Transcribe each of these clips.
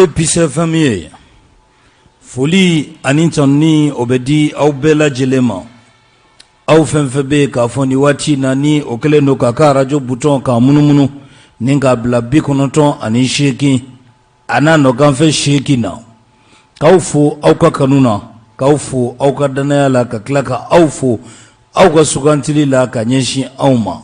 Pise famille foli ani tonni obedi au bela jelema au fenfebe ka foni wati nani okele no kaka radio bouton ka munumunu ninga bla bi konoton ani sheki ana no ganfe sheki na kaufu au ka kanuna kaufu au ka danaya la ka klaka aufu au ka sugantili la ka nyeshi auma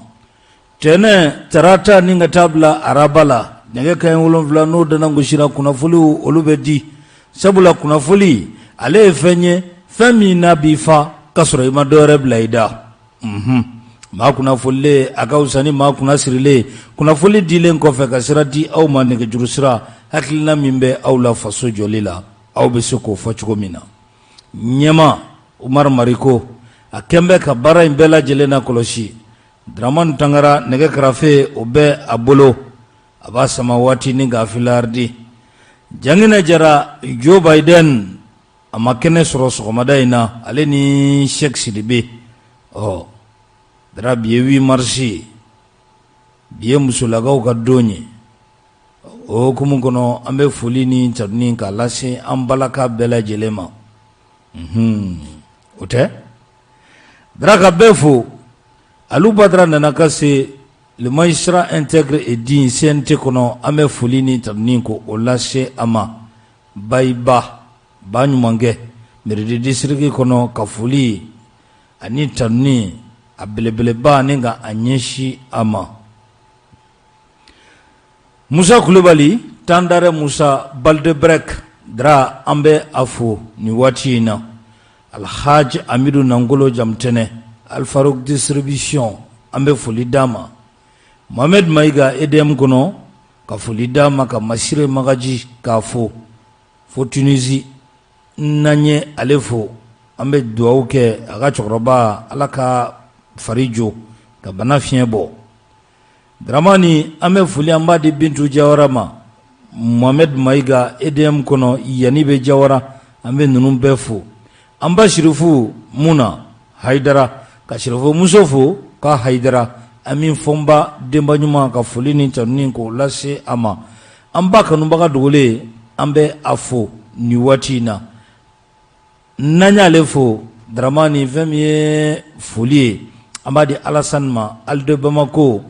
tene tarata ninga tabla arabala nege kayen wolonfula no dana ngushira kunafuli olubedi sabula kunafuli ale fenye femi na bifa kasoro ima dore blaida ma kunafuli akausani ma kunasirile kunafuli dile nkofe kasirati au ma nege jurusira hakilina mimbe au la faso jolila au besoko fachuko mina nyema Umar Mariko akembe ka bara imbela jelena koloshi Draman Tangara nege krafe obe abolo aba samawati ni gafilardi jangina jara Joe Biden amakene soro sogomadaina ale ni Sheikh Sidibe dara biye 8 marsi biye musulagaw ka donye kumunkono ambe foli ni tadni ka lase ambalaka bela jelema ote dara ka befu alubadra nanakase le magistrat intègre et digne CNT kono ame fulini tabninko olase ama baiba banyumange meridi districti kono kafuli ani tabni abelebele ba ninga anyeshi ama Musa Kulubali tandare Musa Baldebrek dra ambe afu ni watina Alhaj Amidu Nangolo Jamtene Alfarouk distribution ambe fuli dama Mohamed Maiga edem kono ka folida maka masire magaji ka fo Tunisie nanye alefo ambe duaw ke aga chokroba alaka farijo ka bana fiebo Dramani ambe fuli amba di bintu jawarama Mohamed Maiga edem kono yani be jawara ambe nunum befo amba shirifu muna haidara ka shirifu musofu ka haidara amin fomba demba nyuma ka folini tanni ko lase ama amba kanumbaga dogole ambe afo ni watina nanya lefo Dramani vemye folie amba di Alassane ma alde Bamako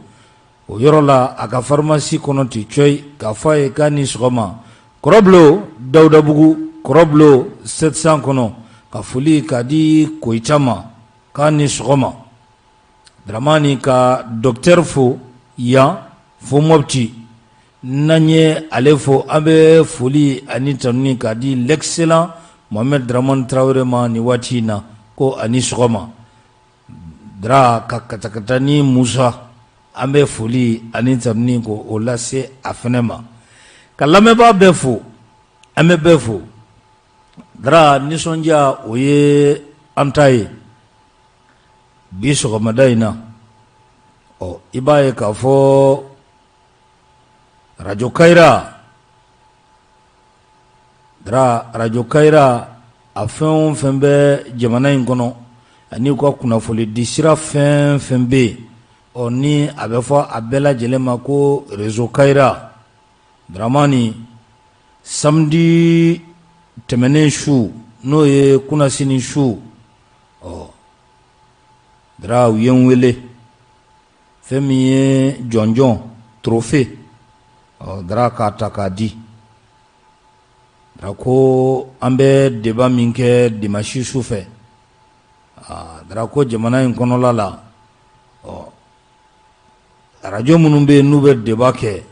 o yorola aka pharmacie konoti choy ka faye kani sogoma koroblo Daudabugu koroblo 700 kono ka folie kadi koitama kani sogoma Dramani ka docteur fo ya fo mopti nanye alefo abe foli ani tanni ka di l'excellent Mohamed Draman Traoré ma ni watina ko ani sogoma dra ka katakatani Musa abe foli ani tanni ko olase afnema kalame ba befo ame befo dra nisonja oye antaye biso madaina ibaye ka fo Radio Kaira dra Radio Kaira afin fembe jamana ingono ani ko kuna foli disira fembe oni abefo abela jelema ko réseau Kaira Dramani samedi temene shu no ye kuna sini shu dra yenwele femiye jonjon trophée dra katakadi dra ko ambe deba minke dimashi sufe dra ko jamana in kono lala radio munumbe nube deba ke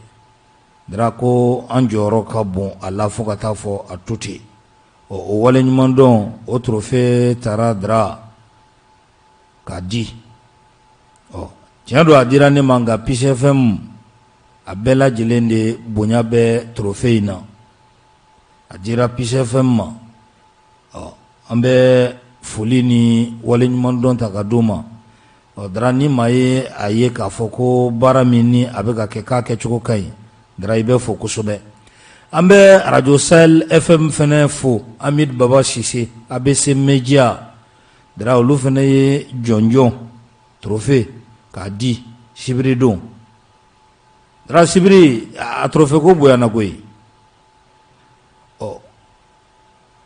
dra ko anjoro ka bon ala fo kata fo atuti o wale nyumandon o trophée tara dra kadi tiendo adira ne manga PCFM abela jelende bonya be trophée na adira PCFM ma ambe fulini wale nyumandon takaduma drani maye aye ka foko baramini abeka ke chuko kai drive foko sobe ambe Radio Sahel FM fene fo Amid Baba Sise ABC Media dra olu fene ye jonjon trophée kadi sibiri don dra sibiri a trophée ko boya na koy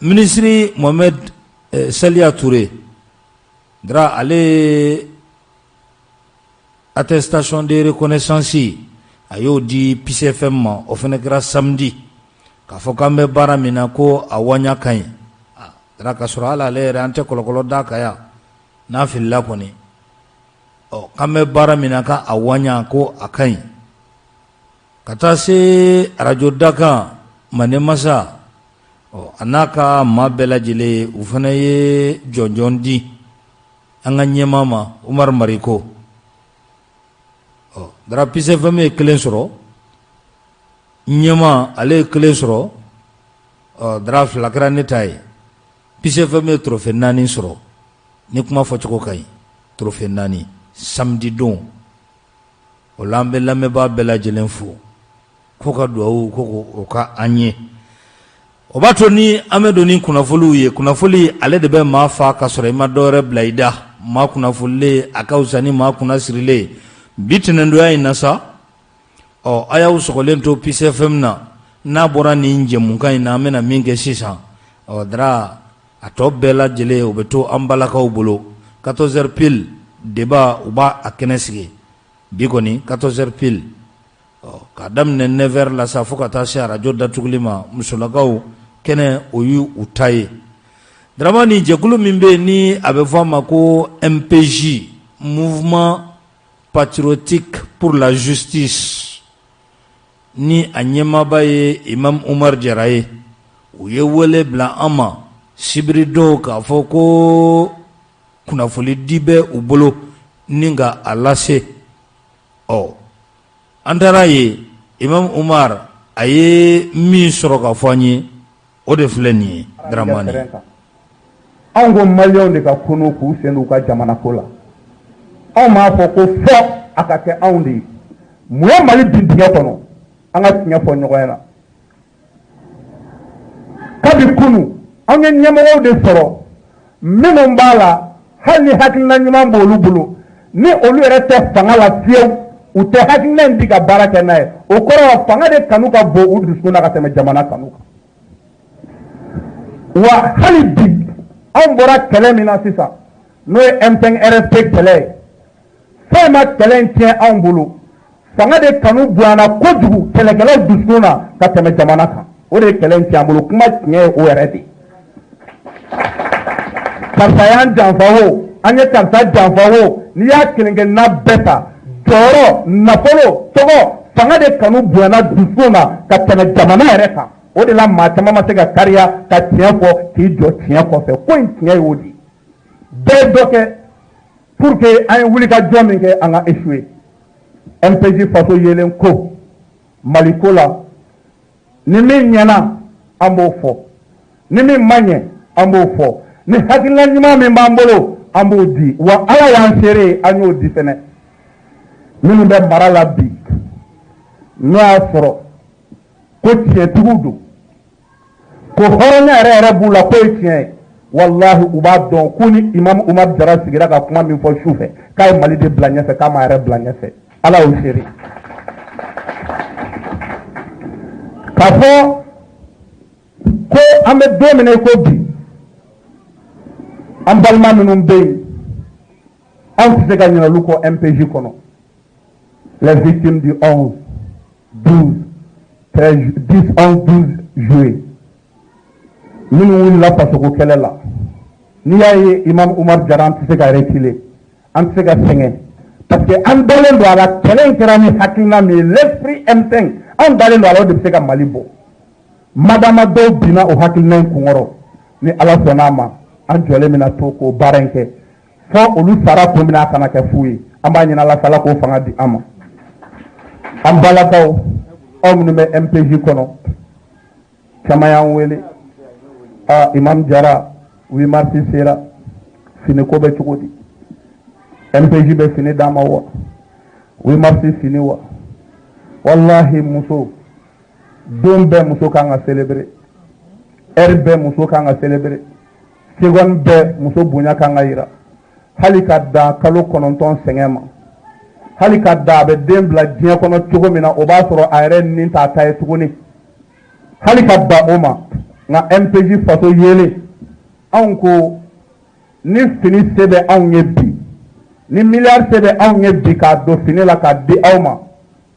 ministre Mohamed Salia Touré dra ale attestation de reconnaissance ayo di PCFM ma o fene gra samedi ka fo kambe baramina ko awanya kan dra ka sura ala le rante kolokolo da kaya na filla koni kambe baramina ka awanya ko akan kata se radio daka mane masa anaka mabela jile ufana ye jonjondi anga nyemama Umar Mariko dara PCFM kelen soro nyema ale kelen soro dara flakra netai PCFM trophée nani soro ni kuma fo choko kai trophée nani samedi don o lambe lambe ba bela jelen fo ko ka duawu ko ka anye o bato ni amedoni kunafuli ale de be ma fa ka soro ma dore blaida ma kunafule akausani ma kunasirile bitnendo ya inasa aya usokolen to PCFM na bora ni nje munka ina mena minge sisa dra atobela jele obeto ambalaka ubulo 14h pile débat uba akenesige bigoni 14h pile kadam ne never la safuka tasha radio datuglima musulakaw kene oyu utaye dramani jekulu mimbe ni abefama ko MPJ mouvement patriotique pour la justice ni anyema baye Imam Umar Jaraye uye wele bla ama sibrido ka foko kuna fuli dibe ubolo ninga alase andaraye Imam Umar aye mi soro ka fanyi o de fleni dramani ango malion de ka kuno ku senu ka jamana kola aw ma fɔ ko fɔ a ka kɛ anw de ye mun ye Mali bin dingɛ kɔnɔ an ka tiɲɛ fɔ ɲɔgɔn na kabi kunu an ye ɲɛmɔgɔw de sɔrɔ minnu b'a la hali ni hakilina ɲuman b'olu bolo ni olu yɛrɛ tɛ fanga la fiyewu u tɛ hakilina in di ka baara kɛ n'a ye o kɔrɔ fanga de kanu ka bon u dusukun na ka tɛmɛ jamana kanu kan wa hali bi anw bɔra kɛlɛ min na sisan n'o ye M5 RSP kɛlɛ ye fɛn ma kɛlɛ in tiɲɛ anw bolo fanga de kanu bonyana kojugu kɛlɛkɛlaw dusukun na ka tɛmɛ jamana kan o de ye kɛlɛ in tiɲɛ an bolo kuma tiɲɛ ye o yɛrɛ de karisa y'an janfa o an ye karisa janfa o n'i y'a kelen-kelenna bɛɛ ta jɔyɔrɔ nafolo tɔgɔ fanga de kanu bonyana dusukun na ka tɛmɛ jamana yɛrɛ kan o de la maa caman ma se ka kariya ka tiɲɛ fɔ k'i jɔ tiɲɛ kɔfɛ ko in tiɲɛ y'o de bɛɛ dɔ kɛ pour que an ye wulikajɔ min kɛ an ka échouer MPJ faso yelen ko Mali ko la ni min ɲɛna an b'o fɔ ni min ma ɲɛ an b'o fɔ ni hakilina ɲuman min b'an bolo an b'o di wa Ala y'an seere ye an y'o di fɛnɛ minnu bɛ mara la bi n'o y'a sɔrɔ ko tiɲɛtigiw don ko hɔrɔnya yɛrɛ yɛrɛ b'u la ko ye tiɲɛ ye wallahi u b'a dɔn ko ni Imam Umar Jara sigira ka kuma min fɔ su fɛ k'a ye Mali de bila ɲɛfɛ k'a m'a yɛrɛ bila ɲɛfɛ Ala y'o seere k'a fɔ ko an bɛ don min ko bi an balima minnu bɛ yen anw tɛ se ka ɲinɛ olu kɔ MPJ kɔnɔ les victimes du 11 12 13 10 11 12 juillet minnu wulila fasoko kɛlɛ la n'i y'a ye Imam Umar Jara an tɛ se ka reculer an tɛ se ka sɛgɛn parce que an dalen don a la kɛlɛ in kɛra ni hakilina min ye l'esprit M5 an dalen don a la o de bɛ se ka Mali bɔ madama dɔw binna o hakilina in kunkɔrɔ ni Ala sɔnna a ma an jɔlen bɛna to k'o baara in kɛ fɔ olu sara kun bɛna a kana kɛ fu ye an b'a ɲini Ala Taala k'o fanga di an ma an balakaw aw minnu bɛ MPJ kɔnɔ caman y'an wele Imam Jara 8 mars sera fini ko bɛ cogo di MPJ bɛ fini d'an ma wa 8 mars fini wa wallahi muso don bɛɛ muso kan ka célébrer heure bɛɛ muso kan ka célébrer seconde bɛɛ muso bonya kan ka yira hali ka dan kalo 9 sɛgɛn ma hali ka dan a bɛ den bila diɲɛ kɔnɔ cogo min na o b'a sɔrɔ a yɛrɛ nin t'a ta ye tuguni hali ka dan o ma nga MPJ faso yele anw ko ni fini sebe anw ye bi ni milliard sebe anw ye bi ka do fini la ka di aw ma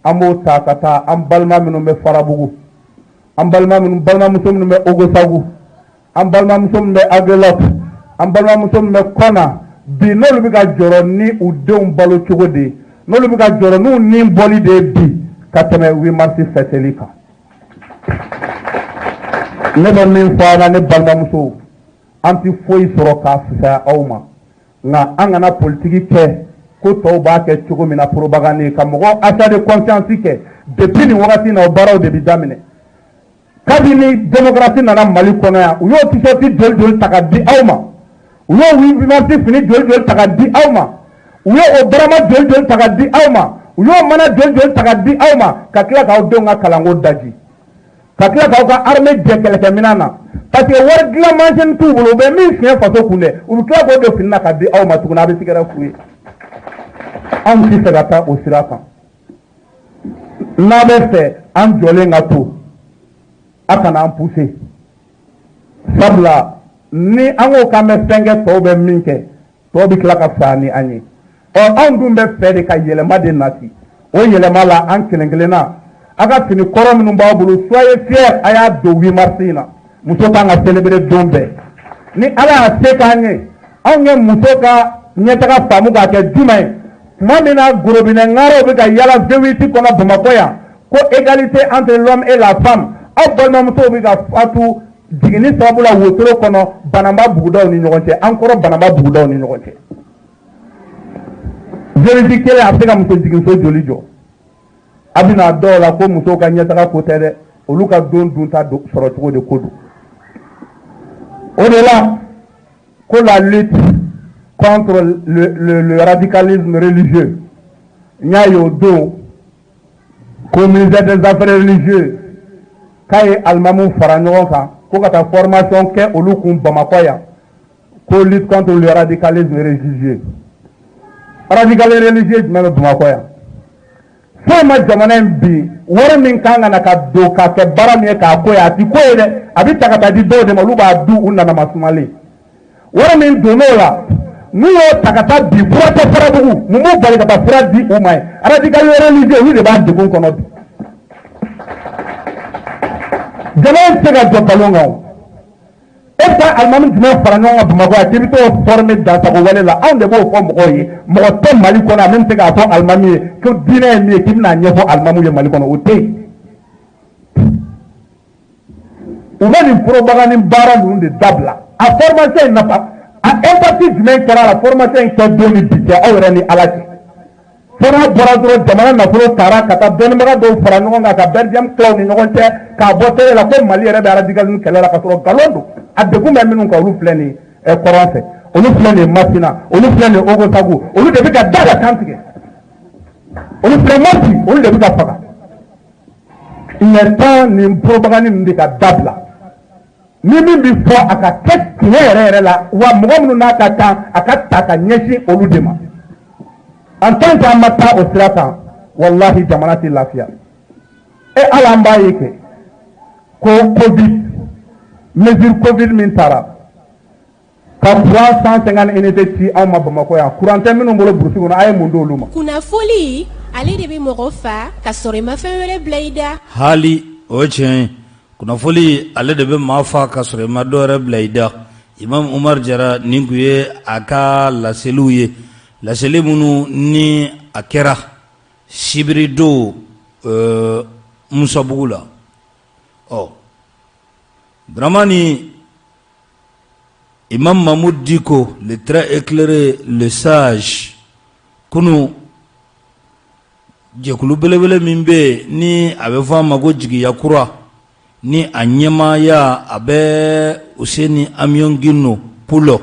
amo ta ka taa an balma minnu bɛ Farabugu an balimamuso minnu bɛ Ogosagu an balimamuso minnu bɛ Agelot an balimamuso minnu bɛ Kɔna bi n'olu bɛ ka jɔrɔ ni u denw balo cogo de n'olu bɛ ka jɔrɔ n'u ni bɔli de bi ka tɛmɛ 8 mars fêteli kan ne bɛ min fɔ an na ne balimamusow an tɛ foyi sɔrɔ k'a fisaya aw ma nka an kana politiki kɛ ko tɔw b'a kɛ cogo min na propagande ka mɔgɔ achat de conscience kɛ depuis nin wagati in na o baaraw de bɛ daminɛ kabini démocratie nana Mali kɔnɔ yan u y'o t-shirt joli ta ka di aw ma u y'o 8 mars fini joli ta ka di aw ma u y'o barama joli ta ka di aw ma u y'o mana joli ta ka di aw ma ka tila k'aw denw ka kalanko daji ka tila k'aw ka armée jɛ kɛlɛkɛminɛn na parce que wari dilan machine t'u bolo u bɛ min fiɲɛ faso kun dɛ u bɛ tila k'o don fini na ka di aw ma tuguni a bɛ sigɛrɛ f'u ye anw tɛ fɛ ka taa o sira kan n'a bɛ fɛ an jɔlen ka to a kana an pousser sabula ni an ko k'an bɛ fɛn kɛ tɔw bɛ min kɛ tɔw bɛ tila ka fisaya ni an ye anw dun bɛ fɛ de ka yɛlɛma de nati o yɛlɛma la an kelen-kelenna a ka fini kɔrɔ minnu b'a bolo soyez fiers a y'a don 8 mars in na muso kan ka célébrer don bɛɛ ni ala y'a se k'an ye anw ye muso ka ɲɛtaga faamu k'a kɛ jumɛn ye tuma min na gorobinɛ ŋaaraw bɛ ka yala V8 kɔnɔ Bamakɔ yan ko égalité entre l'homme et la femme aw balimamusow bɛ ka fatu jiginni sababu la wotoro kɔnɔ Bananba bugudaw ni ɲɔgɔn cɛ an kɔrɔ Bananba bugudaw ni ɲɔgɔn cɛ V8 kelen a bɛ se ka muso jiginso joli jɔ a bɛna dɔw la ko musow ka ɲɛtaga ko tɛ dɛ olu ka don dunta sɔrɔ cogo de ko don o de la ko la lutte contre le radicalisme religieux n y'a ye o don ko ministère des affaires religieuses k'a ye alimamuw fara ɲɔgɔn kan ko ka taa formation kɛ olu kun Bamakɔ yan ko lutte contre le radicalisme religieux radicalisme religieux jumɛn bɛ Bamakɔ yan fɛn ma jamana in bi wari min kan ka na ka don k'a kɛ baara min ye k'a ko ye a ti ko ye dɛ a bɛ ta ka taa di dɔw de ma olu b'a du u nana masumalen wari min donn'o la n'u y'o ta ka taa bi fura tɛ Farabugu mun b'u bali ka taa fura di u ma ye radicalisme religieux olu de b'a degun kɔnɔ bi jamana in tɛ se ka jɔ nkalon kan o e bɛ taa alimami jumɛn fara ɲɔgɔn kan Bamakɔ yan k'i bɛ t'o former dansago wale la anw de b'o fɔ mɔgɔw ye mɔgɔ tɛ Mali kɔnɔ a min tɛ k'a fɔ alimami ye ko diinɛ ye min ye k'i bɛna ɲɛfɔ alimamuw ye Mali kɔnɔ o tɛ yen u bɛ nin propagande baara ninnu de dabila a formation in nafa a impact jumɛn kɛra a la formation in kɛ don ni bi cɛ aw yɛrɛ ni Ala cɛ fo n'a bɔra dɔrɔn jamana nafolo taara ka taa dɔnnibaga dɔw fara ɲɔgɔn kan ka Belgium tilaw ni ɲɔgɔn cɛ k'a bɔ télé la ko Mali yɛrɛ bɛ radicalisme kɛlɛ la ka sɔrɔ nkalon don a degun bɛ minnu kan olu filɛ nin ye kɔrɔn fɛ olu filɛ nin ye Masina olu filɛ nin ye Ogosagu olu de bɛ ka da kan tigɛ olu filɛ Mopti olu de bɛ ka faga il est temps nin propagande ninnu de ka dabila ni min bɛ fɔ a ka kɛ tiɲɛ yɛrɛ yɛrɛ la wa mɔgɔ minnu n'a ka kan a ka ta ka ɲɛsin olu de ma en tant que an ma taa o sira kan wallahi jamana tɛ lafiya ala an b'a ye kɛ ko Covid mesure Covid min taara ka courant 150 unités ci anw ma Bamakɔ yan courant tɛ minnu bolo burusi kɔnɔ a ye mun d'olu ma. kunnafoli ale de bɛ mɔgɔ fa ka sɔrɔ i ma fɛn wɛrɛ bila i da. hali o ye tiɲɛ ye kunnafoli ale de bɛ maa fa ka sɔrɔ i ma dɔ wɛrɛ bila i da Imam Umar Jara nin kun ye a ka laseliw ye laseli minnu ni a kɛra sibiri don Musabugu la Dramani Imam Mahmoud Diko le très éclairé le sage kunu jɛkulu belebele min bɛ ni a bɛ fɔ a ma ko jigiya kura ni a ɲɛmaaya a bɛ Useni Amion Gino Pulo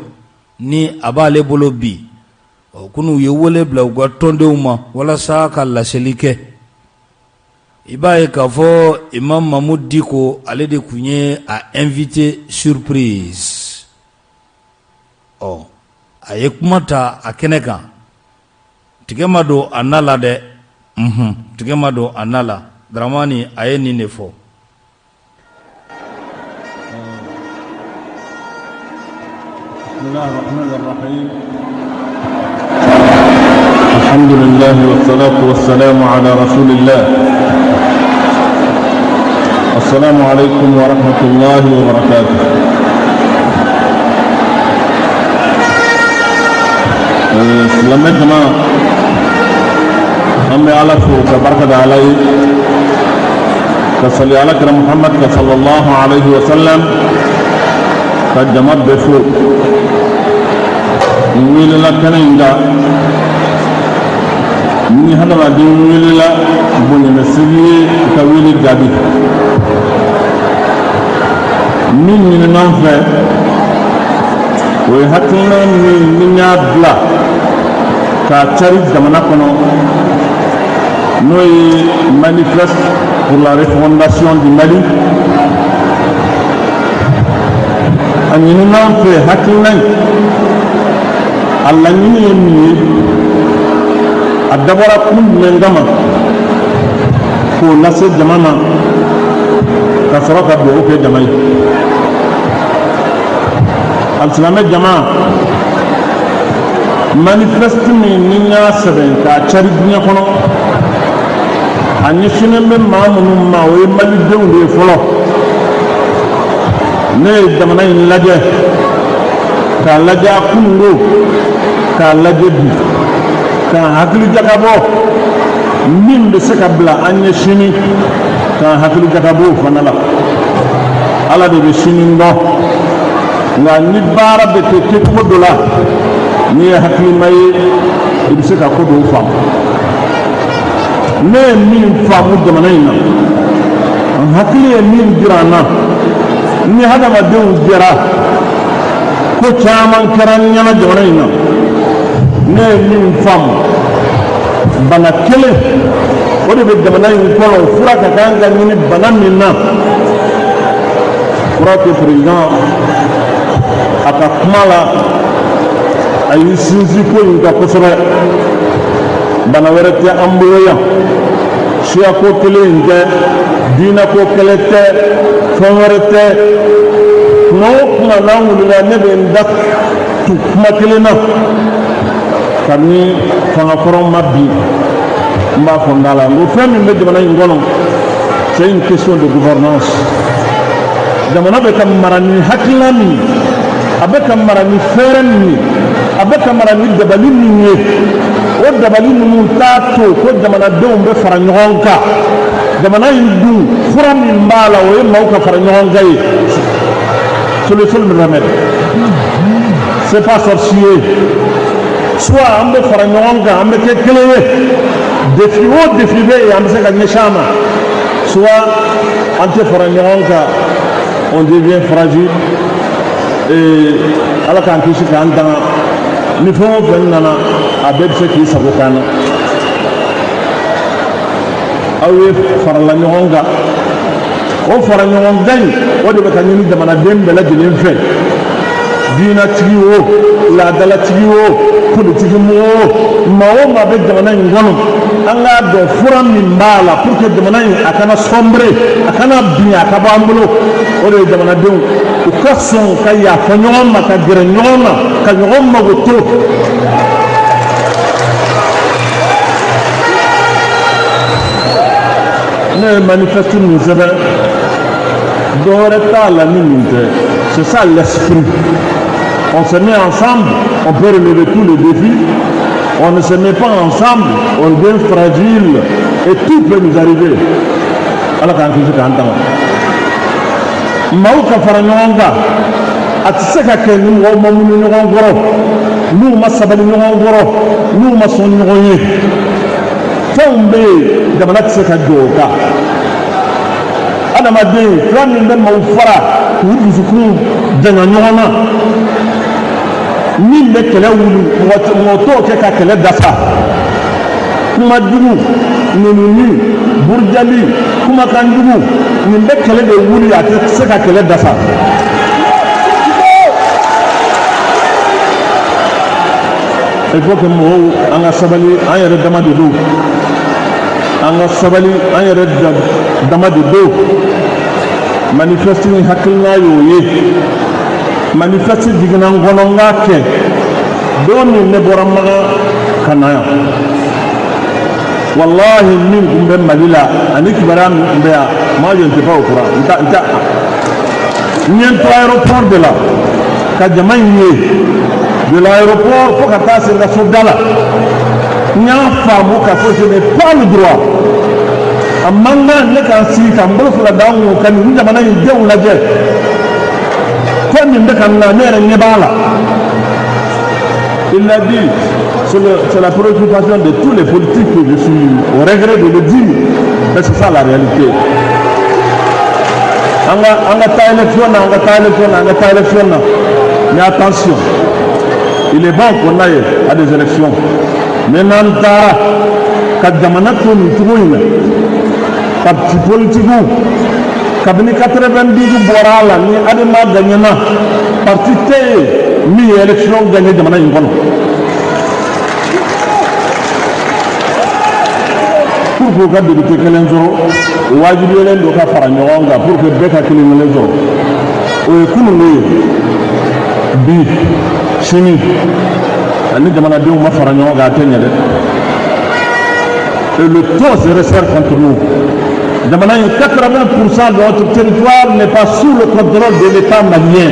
ni a b'ale bolo bi kunu u ye wele bila u ka tɔndenw ma walasa ka laseli kɛ i b'a ye k'a fɔ Imam Mahmoud Diko ale de kun ye a invité surprise a ye kuma ta a kɛnɛ kan tigɛ ma don a na la dɛ tigɛ ma don a na la Dramani a ye nin de fɔ الله الرحمن الرحيم. الحمد لله والصلاة والسلام على رسول الله. السلام عليكم ورحمة الله وبركاته. لما جماعة أمي على فوق بركة علي كصلي على محمد صلى الله عليه وسلم كجماعة بفوق نقول لك كنينجا ni hadama din willa boni na sigi ka wili gabi ni nan fe we hatuna ni nya bla ka tari zamana kono noi manifeste pour la refondation du Mali ani nan fe hatuna Allah ni adabara kun mengama ko nase jamana ka sɔrɔ ka dugawu kɛ jama ye alisimamɛ jama manifeste min ni n y'a sɛbɛn k'a cari diɲɛ kɔnɔ a ɲɛsinnen bɛ maa minnu ma o ye malidenw de ye fɔlɔ ne ye jamana in lajɛ k'a lajɛ a kunungo k'a lajɛ bi kan hakili jakabɔ min bɛ se ka bila an ɲɛ sini kan hakili jakabɔ fana la ala de bɛ sini dɔn nka ni baara bɛ kɛ kɛcogo dɔ la n'i ye hakilima ye i bɛ se ka ko dɔw faamu ne ye min faamu jamana in na n hakili ye min jira n na ni hadamadenw jɛra ko caman kɛra n ɲɛna jamana in na ne ye min faamu bana kelen o de bɛ jamana in kɔnɔ fura ka kan ka ɲini bana min na fura tɛ président a ka kuma la a y'i sinsin ko in kan kosɛbɛ bana wɛrɛ tɛ an bolo yan siyako kelen in tɛ diinako kelen tɛ fɛn wɛrɛ tɛ kuma o kuma n'an wulila ne bɛ n da tu kuma kelen na kabini fangakɔrɔ ma bi n b'a fɔ n da la n ko fɛn min bɛ jamana in kɔnɔ c'est une question de gouvernance jamana bɛ ka mara ni hakilina min ye a bɛ ka mara ni fɛɛrɛ min ye a bɛ ka mara ni dabali min ye o dabali ninnu t'a to ko jamanadenw bɛ fara ɲɔgɔn kan jamana in dun fura min b'a la o ye maaw ka fara ɲɔgɔn kan ye c'est le seul remède c'est pas sorcier soit an bɛ fara ɲɔgɔn kan an bɛ kɛ kelen ye défi o défi bɛ yen an bɛ se ka ɲɛsin a ma soit an tɛ fara ɲɔgɔn kan on devient fragile et ala k'an kisi k'an tanga ni fɛn o fɛn nana a bɛɛ bɛ se k'i sago k'an na aw ye farala ɲɔgɔn kan o fara ɲɔgɔn kan in o de bɛ ka ɲini jamanaden bɛɛ lajɛlen fɛ diinatigi o laadalatigi o politiki mɔgɔ o maa o maa bɛ jamana in kɔnɔ an k'a dɔn fura min b'a la pour que jamana in a kana sɔnbere a kana bin a ka bɔ an bolo o de ye jamanadenw u ka sɔn ka yafa ɲɔgɔn ma ka gɛrɛ ɲɔgɔn na ka ɲɔgɔn mago to ne ye manifeste min sɛbɛn dɔwɛrɛ t'a la ni nin tɛ c'est ça l'esprit. On se met ensemble, on peut relever tous les défis. On ne se met pas ensemble, on devient fragile et tout peut nous arriver. Alors quand je suis content, maaw ka fara ɲɔgɔn kan a tɛ se ka kɛ ni mɔgɔw ma munu ɲɔgɔn kɔrɔ n'u ma sabali ɲɔgɔn kɔrɔ n'u ma sɔn ɲɔgɔn ye fɛnw bɛ yen jamana tɛ se ka jɔ o kan adamaden fɛn min bɛ maaw fara k'u dusukun janya ɲɔgɔn na min bɛ kɛlɛ wuli mɔgɔ t'o kɛ ka kɛlɛ dafa kuma jugu nenini burujali kumakan jugu nin bɛ kɛlɛ de wuli a tɛ se ka kɛlɛ dafa il faut que mɔgɔw an ka sabali an yɛrɛ dama de don an ka sabali an yɛrɛ dama de don manifeste ni hakilina y'o ye manifeste dignan gononga ke doni ne boramaga kanaya wallahi min gumbe malila ani kibaram mbeya ma je nte pa au courant nta nyen to aéroport de là ka jamaï de l'aéroport pour ka passer la sodala nya famu ka so je n'ai pas le droit amanga ne kan si kan bolo fula dawo kan ni jamana yi dew laje ko min de kan na ne ne bala il l'a dit, c'est la préoccupation de tous les politiques que je suis au regret de le dire, mais c'est ça la réalité. On a ta élection, mais attention, il est bon qu'on aille à des élections. Mais Nantara, quand Jamana tourne, parti politique, Kabini 90 Borala, ni Adema Ganyana, parti T. Mi élection gagné de manière inconnu. Pour que vous débuté que l'enjeu, ou à du lien de Kafaranyonga, pour que Beka qu'il y ait l'enjeu. Ou Koumoulé, Bi, Chini, Annie de Manadou, Mafaranyonga, Athénée. Et le taux se resserre contre nous. De manière 80% de notre territoire n'est pas sous le contrôle de l'État malien.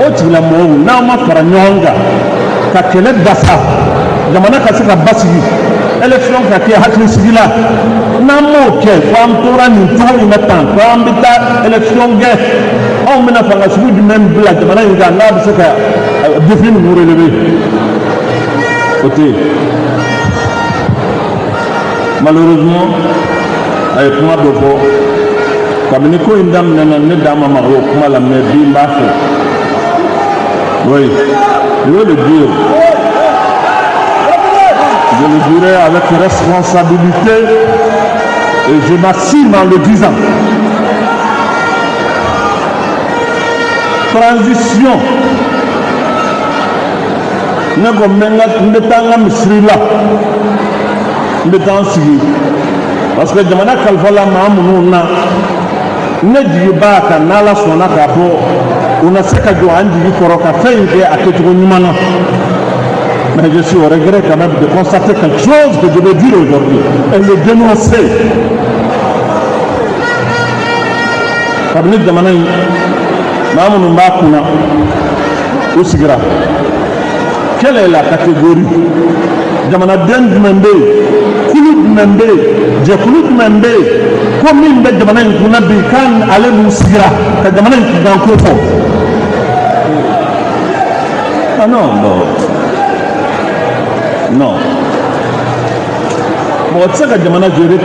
Oti la mo na ma faranyonga ka kele dasa jamana ka se ka basigi élection ka ke hakli sigila na mo ke fam tora ni to ni matan fam bita élection ge on mena fanga sugu du même bla jamana nga na bi se ka défi nous relever côté malheureusement ay kuma do ko kamini ko indam nana ne dama ma ko kuma la me bi mbafe. Oui, je veux le dire. Je le dirai avec responsabilité et je m'assure en le disant. Transition. Nous parce que je m'en on a ce qu'a dit mais je suis au regret quand même de constater quelque chose que je veux dire aujourd'hui et le dénoncer. Quelle est la catégorie Jamanaden Membe, Kouloud Membe, Djekouloud Membe, combien de Jamanan Kounabi kan aller nous sigra, que Jamanan qui dans le ah non, non. Non. Bon, tu sais que Jamana gérer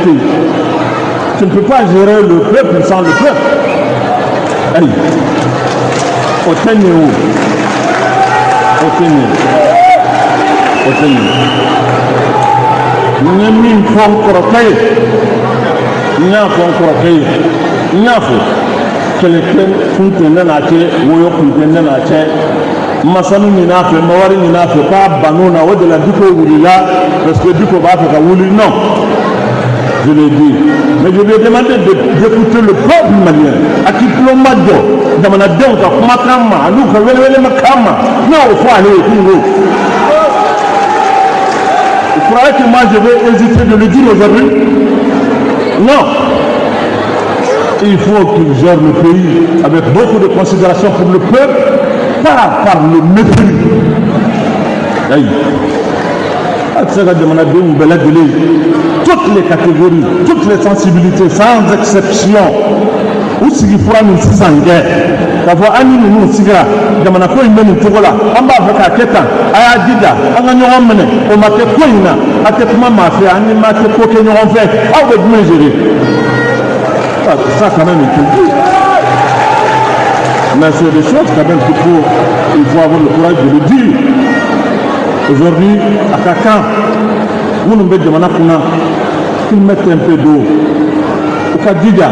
tu ne peux pas gérer le peuple sans le peuple. Aïe. Otenye. Nous font croquer. Nous font croquer. Nous font quelqu'un fontaine n'a que ou fontaine n'a que masanu n'a fait mawari n'a fait pas banona ou de la duco là parce que duco va faire wouli non. Je l'ai dit. Mais je lui ai demandé d'écouter le peuple malien. À qui plomado dans mon adon ka kumakama nous ka wele makama non il faut aller au Congo. Vous croyez que moi je vais hésiter de le dire aujourd'hui? Non. Il faut qu'il gère le pays avec beaucoup de considération pour le peuple, pas par le mépris. Toutes les catégories, toutes les sensibilités, sans exception, où s'il faut nous 6 ans guerre, d'avoir un nous sigra, de mon accord, il mène tout là, en bas avec un kétan, à Dida, en gagnant mené, au maté Koina, à Tepma Mafia, en maté Kokénon en fait, à votre mesure. Ça quand même il faut dire. Mais c'est des choses quand même il faut avoir le courage de le dire. Aujourd'hui, à Kaka, vous nous mettez de Manakuna, qu'ils mettent un peu d'eau. Au Kadida,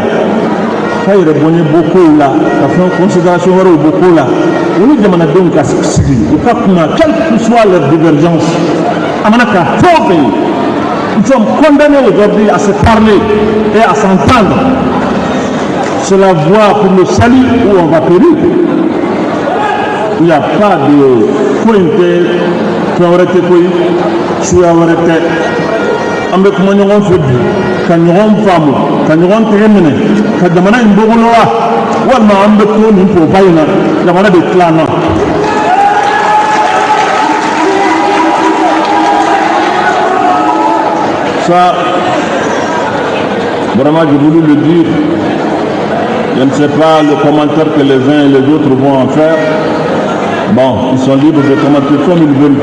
quand il répondait beaucoup là, la considération beaucoup là, on nous demande donc à ce qu'il quelle que soit leur divergence, à Manaka, faux pays. Nous sommes condamnés aujourd'hui à se parler et à s'entendre. c'est la voie pour le salut ou on va périr. Il n'y a pas de pointe qui aurait été pris, qui aurait été. Avec mon nom fait bi, quand nous avons femme, quand nous avons terminé, quand nous avons une bonne loi, ou alors on peut prendre une pour payer la monnaie de clan. Ça, vraiment, je voulais le dire. Je ne sais pas le commentaire que les uns et les autres vont en faire. Bon, ils sont libres de commenter comme ils veulent.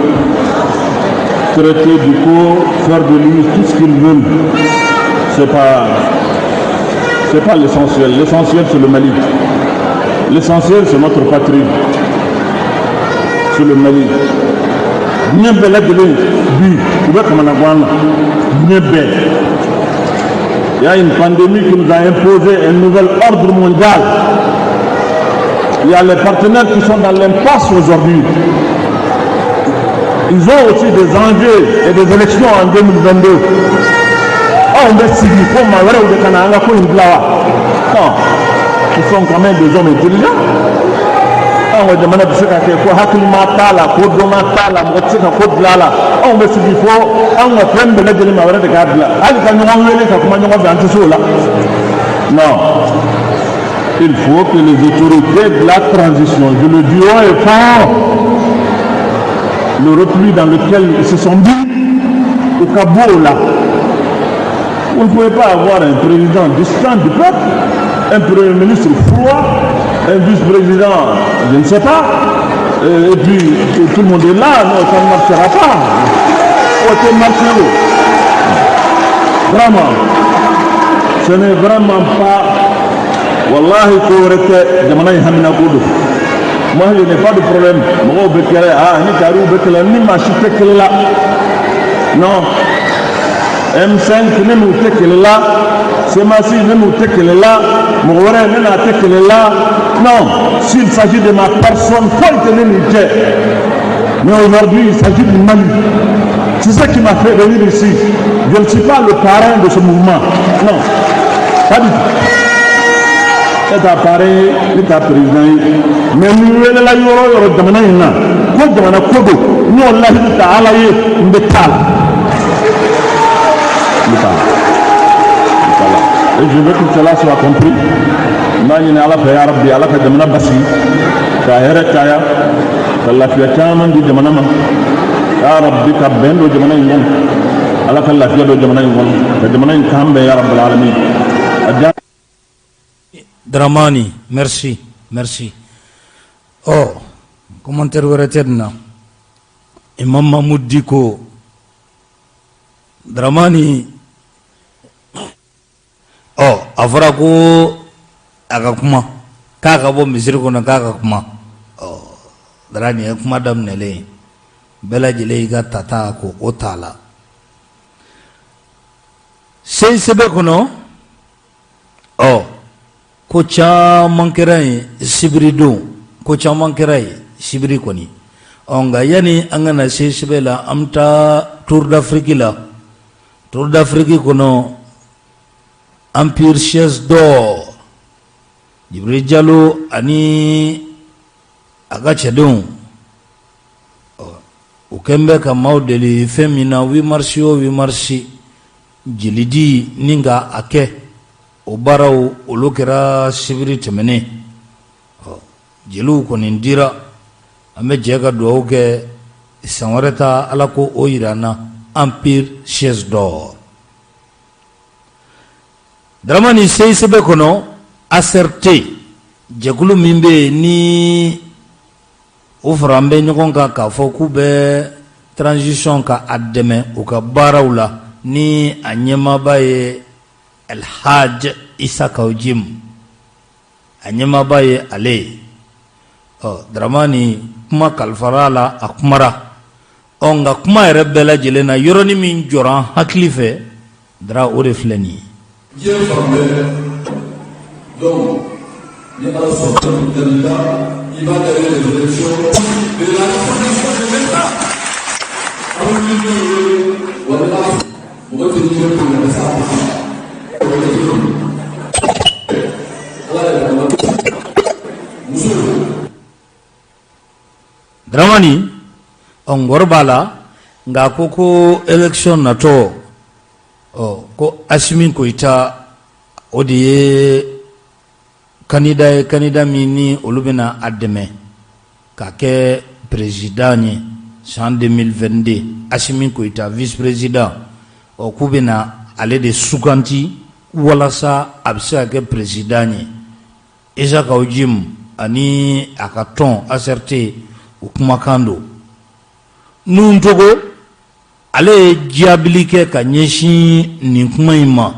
Traiter du coup, faire de lui tout ce qu'ils veulent. C'est pas l'essentiel. L'essentiel, c'est le Mali. L'essentiel, c'est notre patrie. C'est le Mali. Bien belle de lui, vous voyez comment on a bien belle. Il y a une pandémie qui nous a imposé un nouvel ordre mondial. Il y a les partenaires qui sont dans l'impasse aujourd'hui. Ils ont aussi des enjeux et des élections en 2022. On va signer pour Mawara ou de Kananga pour une blague. Non, ils sont quand même des hommes intelligents. On va demander de ce qu'il faut Hakilimata, Kodomata, Motsika Kodlala. On va signer pour on va prendre de l'aide de Mawara de Gadla. Non. Il faut que les autorités de la transition, je le dis haut et fort, le repli dans lequel ils se sont dit, au Cabo là, vous ne pouvez pas avoir un président distant du peuple, un premier ministre froid, un vice-président, je ne sais pas, et puis tout le monde est là, non, ça ne marchera pas. Autant marcher où? Vraiment, ce n'est vraiment pas. Wallahi, moi je n'ai pas de problème. Non. M5 ne nous tekele là. Semasi ne nous tekele là. Mouré ne nous tekele là. Non. S'il s'agit de ma personne, il faut tenir Niger. Mais aujourd'hui, il s'agit du Mali. C'est ça qui m'a fait venir ici. Je ne suis pas le parrain de ce mouvement. Non. Pas du tout. C'est appareil, l'État président. Mais nous, la yoro jamana ina. Ko jamana kodo. Nous Allah ta'ala ye mbetala. Et je veux que cela soit compris. Nous Allah fa ya Rabbi, Allah fa jamana basi. Ka heret kaya. Allah fi chaman di jamana ma. Ya Rabbi ka bendo jamana ingon. Allah fa Allah fi do jamana ingon. Ka jamana in kambe ya Rabbul alamin. Dramani, merci, merci. Oh, commentaire weretedna. Imam Mahmoud Diko. Dramani. Oh, avrago agakuma. Kaka bo misiri kona kaka kuma. Oh, drani akuma dam nele. Bela jile iga tata ko otala. Sei sebe kono. Oh. Ko caman kɛra yen sibiri don ko caman kɛra yen sibiri kɔni nka yani an kana se sɛbɛ la an bɛ taa Tour d'Afrique la Tour d'Afrique kɔnɔ Empire Chaise d'Or Jibril Jalo ani a ka cɛdenw u kɛn bɛ ka maaw deli fɛn min na 8 mars o 8 mars jilidi ni ka a kɛ o baaraw olu kɛra sibiri tɛmɛnen jeliw kɔni dira an bɛ jɛ ka dugawu kɛ san wɛrɛ ta ala ko o yira an na Empire Chaise d'Or Dramani seyi sɛbɛ kɔnɔ ACRT jɛkulu min bɛ yen ni o fara an bɛ ɲɔgɔn kan k'a fɔ k'u bɛ transition ka a dɛmɛ u ka baaraw la ni a ɲɛmaaba ye Al-Hajj Issa Kaujim a ɲɛmaaba ye ale ye Dramani kuma kalifara la a kumara nka kuma yɛrɛ bɛɛ lajɛlen na yɔrɔnin min jɔra an hakili fɛ Dra o de filɛ nin ye. Dieu formait donc il va sortir de l'État, il va gagner les élections et la fondation de l'État. Dramani on gorbala nga koko election nato ko Assimi Goïta odiye candidat mini olubena ademe ka ke président ni en 2022 Assimi Goïta vice-président o kubena ale de suganti walasa abisa ke président ni Isaka Ojim ani akaton acerté o kumakando nuntogo ale diabilike ka ɲɛsin nin kuma in ma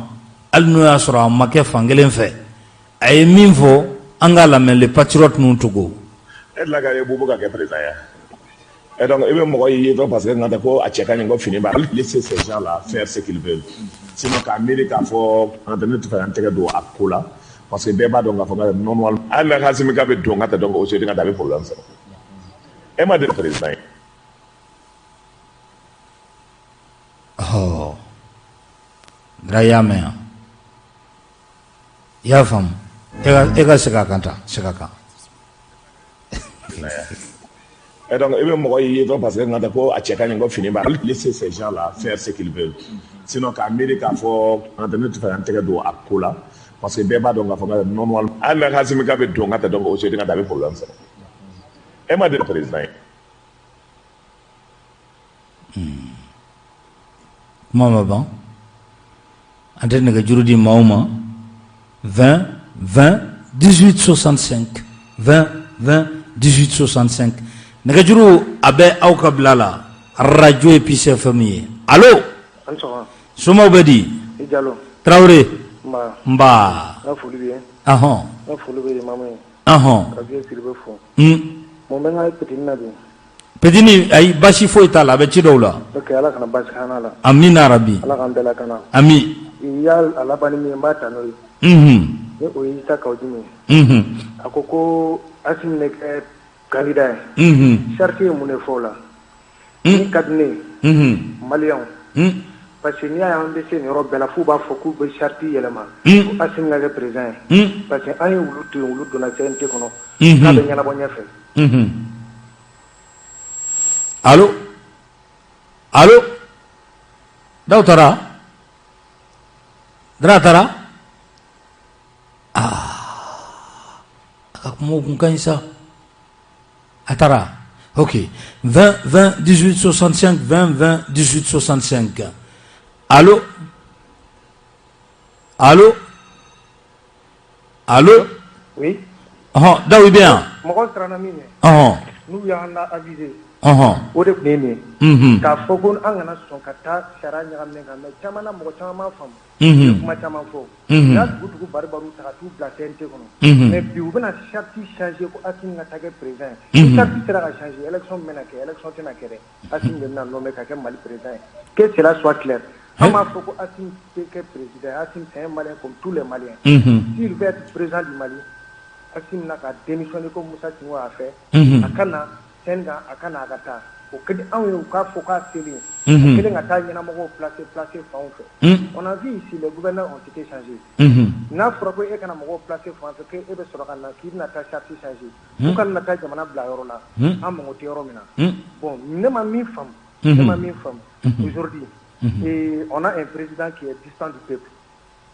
hali n'o y'a sɔrɔ a ma kɛ fankelen fɛ a ye min fɔ an ka lamɛn les patriotes ninnu togo e tila ka ye bubu ka kɛ président ya et donc i bɛ mɔgɔ ye dɔrɔn parce que n ka tɛ ko a cɛ ka ɲi ko fini b'a laisser ces gens là faire ce qu'ils veulent sinon k'a miiri k'a fɔ an tɛ ne tɛ fɛ an tɛgɛ don a ko la parce que bɛɛ b'a dɔn k'a fɔ ka normal hali n'a ka Assimi ka bɛ don ka tɛ dɔn ko aujourd'hui ka da bɛ problème sɔrɔ e ma deli président ye Drayame ya fam ega seka kanta seka kan et donc i bɛ mɔgɔ ye dɔrɔn parce que n ka tɛ ko a cɛ ka ɲi ko fini b'a laisser ces gens là faire ce qu'ils veulent sinon k'a miiri k'a fɔ an tɛ ne tɛ fɛ an tɛgɛ don a ko la parce que bɛɛ b'a dɔn k'a fɔ ka normal hali n'a ka Assimi ka bɛ don ka tɛ dɔn ko aujourd'hui ka da bɛ problème sɔrɔ e ma deli président ye Mama ban ante nega jurudi mauma 20 20 18 65 20 20 18 65 nega juru abe auka blala radio et puis FM ye allo soma bedi Diallo Traoré mba na fulu bien na fulu be mama ka bien sirbe fo mo menga petit na bi Pedini ay bashi fo itala be ci dawla ok ala kana bashi kana la amina rabbi ala kan bela kana ami yal ala bani mi mbata no ne o Isaka Ojimi akoko Assimi ne candidat chartier mu ne fo la ni kadne malion parce que ni a un décès ni robe la fu ba fo ku be chartier yelema Assimi nga président parce que ay wulu dona CNT kono ka be nyala bo nyafe Allô Allô Dautara Dratara Akakumo kunkanisa Atara OK 20 20 18 65 20 20 18 65 Allô Allô Allô Oui Daoui bien Moko tranamine nous y'a avisé o de kun ne k'a fɔ ko an kana sɔn ka taa sariya ɲagaminen kan mais caman na mɔgɔ caman m'a faamu kuma caman fɔ n'a dugu baribaru ta ka t'u bila CNT kɔnɔ mais bi u bɛna charte changer ko Assimi ka taa kɛ président ye charte sera ka changer élection bɛna kɛ élection tɛna kɛ dɛ Assimi de bɛna nommé ka kɛ Mali président ye que cela soit clair an m'a fɔ ko Assimi tɛ kɛ président ye Assimi c'est un Malien comme tous les Maliens s'il veut être président du Mali Assimi na ka démissionner comme Moussa Chingo a fait a ka na Senga a ka na a ka taa o ka di anw ye u k'a fɔ k'a selen kelen ka taa ɲɛnamɔgɔw placer fan fɛ on a vu ici les gouverneurs ont été changés n'a fɔra ko e kana mɔgɔw placer fan fɛ k'e bɛ sɔrɔ ka na k'i bɛna taa charte changer u kana na taa jamana bila yɔrɔ la an mago tɛ yɔrɔ min na bon ne ma min faamu aujourd'hui on a un président qui est distant du peuple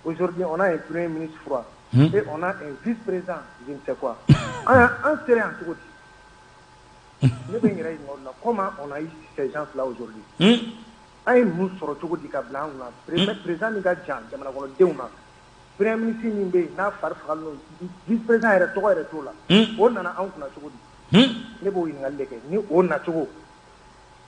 aujourd'hui on a un premier ministre froid et on a un vice-président je ne sais quoi un serait en cogo ne bɛ n yɛrɛ ɲininka o la comment on a eu ces gens là aujourd'hui an ye mun sɔrɔ cogo di ka bila an kunna président min ka jan jamana kɔnɔdenw na premier ministre min bɛ yen n'a fari fagalen don vice-président yɛrɛ tɔgɔ yɛrɛ t'o la o nana an kunna cogo di ne b'o ɲininkali de kɛ ni o nacogo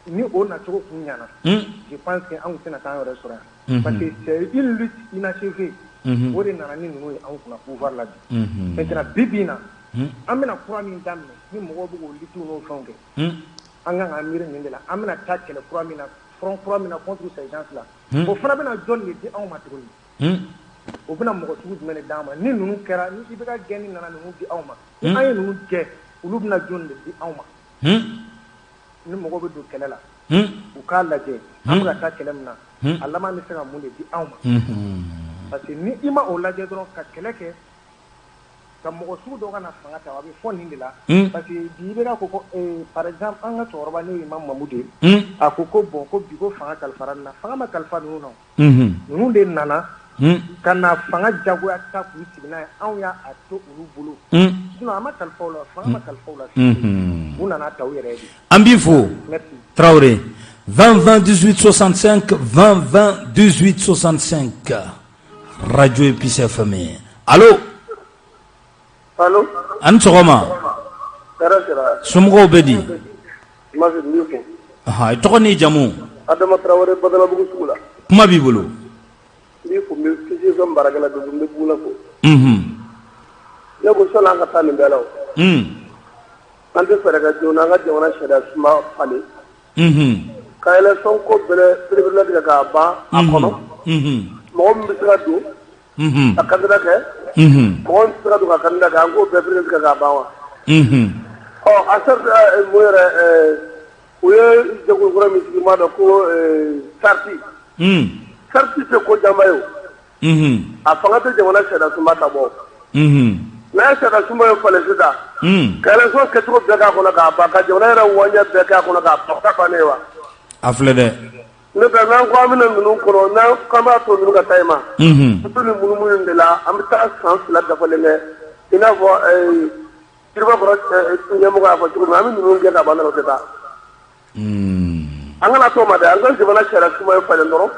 kun ɲana je pense que an kun tɛna taa an yɛrɛ sɔrɔ yan parce que c'est une lutte inachevée o de nana ni ninnu ye an kunna pouvoir la bi maintenant bi bi in na an bɛna kura min daminɛ ni mɔgɔw bɛ k'o litiw n'o fɛnw kɛ an kan ka miiri nin de la an bɛna taa kɛlɛ kura min na front kura min na contre ces gens là o fana bɛna jɔn de di anw ma tuguni o bɛna mɔgɔ sugu jumɛn de d'an ma ni ninnu kɛra ni i bɛ ka gɛnni nana ninnu di anw ma ni an ye ninnu gɛn olu bɛna jɔn de di anw ma ni mɔgɔw bɛ don kɛlɛ la u k'a lajɛ an bɛ ka taa kɛlɛ min na a laban bɛ se ka mun de di anw ma parce que ni i ma o lajɛ dɔrɔn ka kɛlɛ kɛ ka mɔgɔ sugu dɔ kana fanga ta a bɛ fɔ nin de la parce que bi bɛ ka ko par exemple an ka cɛkɔrɔba n'o ye Imam Mamudu ye a ko bon ko bi ko fanga kalifara nin na fanga ma kalifa ninnu na ninnu de nana ka na fanga jagoya ta k'u sigi n'a ye anw y'a to olu bolo sinon a ma kalifa o la fanga ma kalifa o la u nana ta u yɛrɛ ye de. An b'i fo Traoré 20 20 18 65 20 20 18 65 Radio Épice FM. Allô. Allô. An sɔgɔma. Somɔgɔw bɛ di. I tɔgɔ ni jamu. Adama Traoré Badalabugu sugu la. Kuma b'i bolo. Ni ko mi kisi ka barakɛla dɔ n bɛ bugula fo. Ne ko sɔnni an ka taa nin bɛɛ la o. An tɛ fɛɛrɛ kɛ joona an ka jamana sariya suma falen. Ka élection ko belebele tigɛ k'a ban a kɔnɔ. Mɔgɔ min bɛ se ka don. A candidat kɛ. Mɔgɔ min bɛ se ka don ka candidat kɛ an k'o bɛɛ belebele tigɛ k'a ban wa. A sera mun yɛrɛ u ye jɛkulu kura min sigi maa dɔn ko sarti. Sarti tɛ ko janba ye o. A fanga tɛ jamana sariya suma ta bɔ. N'a ye sariya suma ye falen sisan. Ka élection kɛcogo bɛɛ k'a kɔnɔ k'a ban ka jamana yɛrɛ wɔjɛ bɛɛ k'a kɔnɔ k'a ban ka ban ne ye wa. A filɛ dɛ. Ne bɛ n'an ko an bɛna ninnu kɔnɔ n'an k'an b'a to ninnu ka taa yen ma. Surtout nin munumunu de la an bɛ taa san 2 dafalen kɛ i n'a fɔ Kiribakɔrɔ ɲɛmɔgɔ y'a fɔ cogo min an bɛ ninnu gɛn ka ban dɔrɔn o tɛ taa. An kana to ma dɛ an ka jamana sariya suma ye falen dɔrɔn.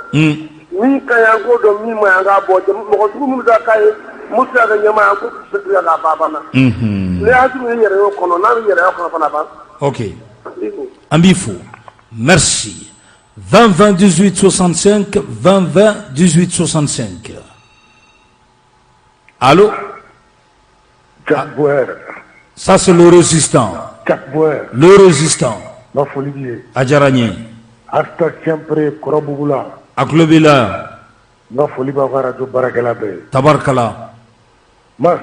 Min ka ɲi an k'o dɔn min ma ɲi an k'a bɔ mɔgɔ sugu minnu bɛ k'a ye mun sera ka ɲɛma an k'o bɛɛ tigɛ k'a ban banna. Ne hakili min yɛrɛ y'o kɔnɔ n'a bɛ yɛrɛ y'o kɔnɔ fana ban. Ok. An b'i fo. Merci. 20 20 18 65 20 20 18 65. Allô? Jack Bauer. Ça c'est le résistant. Jack Bauer. Le résistant. Ma folie. Adjaranye. Asta sempre Korobugula. Aklobila. Ma folie ba radio barakala be. Tabarkala. Mas.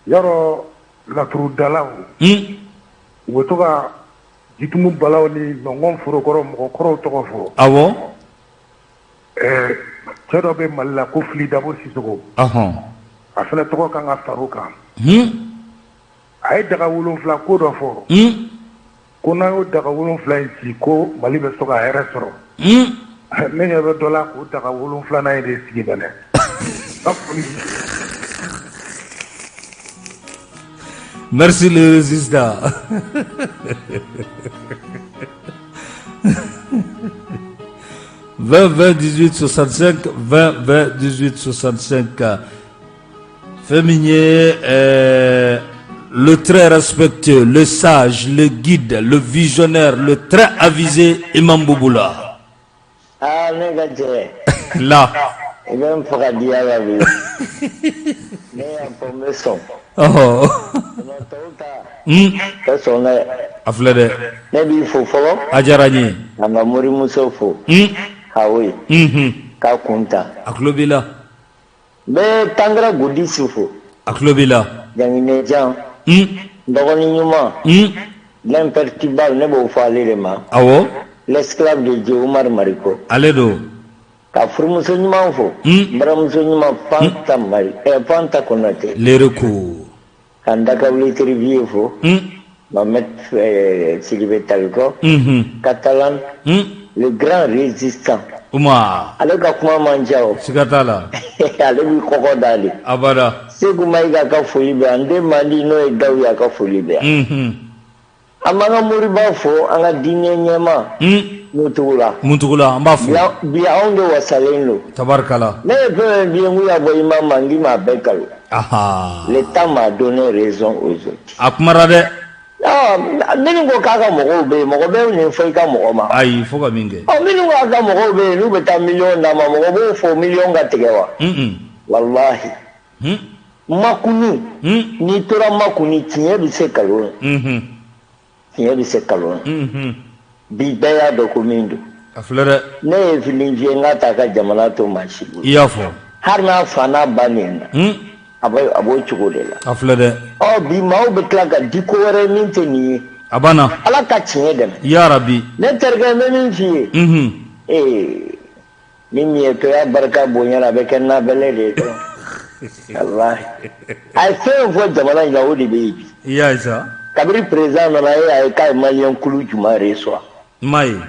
Yaro la trudala. Wotoga jitumu balaw ni nɔngɔn forokɔrɔ mɔgɔkɔrɔw tɔgɔ fɔ. Awɔ. Cɛ dɔ bɛ Mali la ko Fili Dabo Sisoko. A fana tɔgɔ kan ka fara o kan. A ye daga 7 ko dɔ fɔ. Ko n'a y'o daga 7 in sigi ko Mali bɛ sɔn ka hɛrɛ sɔrɔ. Ne ɲɛ bɛ dɔ la k'o daga 7nan in de sigi dɛ. Merci le résistant. « 20 20 18 65 20 20 18 65 » Féminier, le très respectueux, le sage, le guide, le visionnaire, le très avisé Imam Bouboula. Ah, négatif. Là. Il va me faire dire la vie. Mais pour me son. Oh. Personne. Aflade. Nebi fofolo. Ajaranye. Anga muri musofo. Hawi. Ka kunta. Aklobila. Be tangra gudi sufo. Aklobila. Jangine jang. Dogoni nyuma. L'imperturbable ne bo fale le ma. Awo. L'esclave de Dieu Omar Mariko. Aledo. Ka furumuso nyuma fo. Baramuso nyuma panta mari. Panta konate. Les recours. Kandaka wuli trivier fo. Mohamed Sylvain Talco. Catalan. Le grand résistant. Uma. Ale ka kuma manjao. Sigatala. Ale bi koko dali. Abada. Segu maiga ka foli be ande mandi no e dawi ka foli be. Amanga muriba fo anga dinye nyema. Mutugula amba fo. Bi aunde wasaleno. Tabarkala. Ne pe bi nguya bo imam mangi ma bekalo. Aha. Le temps m'a donné raison aujourd'hui. Akmarade. Ah, minungo kaka mogobe, mogobe ni foika mogoma. Ai, foka minge. Oh, minungo kaka mogobe, nu beta million na mogobe 4 million ga tegewa. Wallahi. Makuni. Ni tora makuni tiye bi se kalon. Tiye bi se kalon. Bi baya dokumendu. Aflere. Ne filinje ngata ka jamana to mashibu. Iyafo. Harna fana banina. Abo chugo de la. Aflede. Oh, bi mau beklaga dikore minteni. Abana. Ala ka tiye dem. Ya Rabbi. Ne terga menin fiye. Ni mi to ya barka bonya la beke na bele de to. wallahi ai fɛn fɔ jamana in kan o de bɛ yen bi. i y'a ye sa. kabiri président nana e a ye k'a ye maliyɛn kulu jumɛn reçoit. n m'a ye.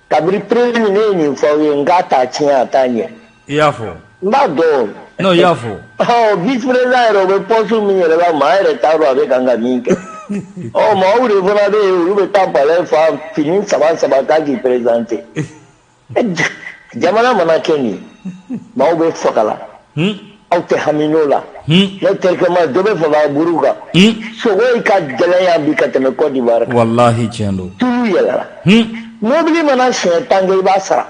kabiri président ne ye nin fɔ aw ye n k'a t'a tiɲɛ a t'a ɲɛ. i y'a fɔ. n b'a dɔn. non i y'a fɔ. vice président yɛrɛ o bɛ poste min yɛrɛ la maa yɛrɛ t'a dɔn a bɛ kan ka min kɛ. maaw de fana bɛ yen olu bɛ taa palais fa fini saba k'a k'i présenter. jamana mana kɛ nin ye maaw bɛ faga la. aw tɛ hami n'o la. ne terikɛma dɔ bɛ faga buru kan. sogo ka gɛlɛn yan bi ka tɛmɛ Côte d'Ivoire kan. walahi tiɲɛ don. tulu yɛlɛla. mobili mana siɲɛ 10 kɛ i b'a sara.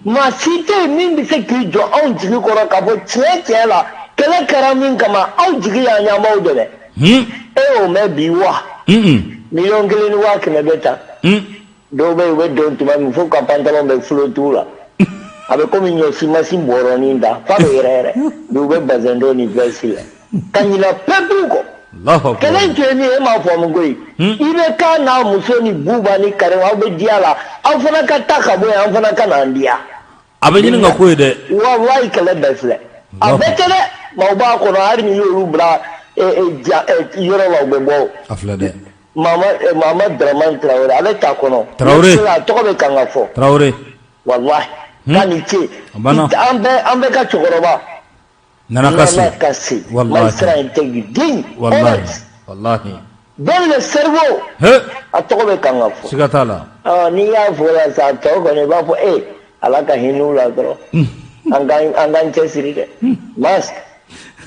maa si tɛ yen min bɛ se k'i jɔ anw jigi kɔrɔ k'a fɔ tiɲɛ la kɛlɛ kɛra min kama aw jigi y'an ɲɛ an b'aw dɛmɛ. e y'o mɛn bi wa. 1,500,000 bɛ ta. dɔw bɛ yen u bɛ don tuma min fo ka pantalon bɛ flott'u la. a bɛ komi ɲɔsimasi bɔrɔnin da f'a bɛ yɛrɛ bi u bɛ bazɛn dɔ ni vɛsi la ka ɲina pepu kɔ. kɛlɛ in tun ye min ye e m'a faamu koyi. i bɛ k'a n'a muso ni buba ni karimu aw bɛ diya la aw fana ka taa ka bɔ yen an fana ka n'an diya. a bɛ ɲini ka ko ye dɛ. walayi kɛlɛ bɛɛ filɛ. a bɛɛ tɛ dɛ maaw b'a kɔnɔ hali ni y'olu bila yɔrɔ la u bɛ bɔ. a filɛ dɛ. Mama Dramane Traoré ale t'a kɔnɔ. Traoré a tɔgɔ bɛ kan ka fɔ. Traoré. walayi. k'a ni ce. an bɛɛ ka cɛkɔrɔba. nana kasi. wallahi. magistrat intègre. wallahi. dans le cerveau. a tɔgɔ bɛ kan ka fɔ. siga t'a la. n'i y'a fɔ la sa tɔ kɔni i b'a fɔ ala ka hinɛ u la dɔrɔn. an k'an cɛsiri dɛ. mas.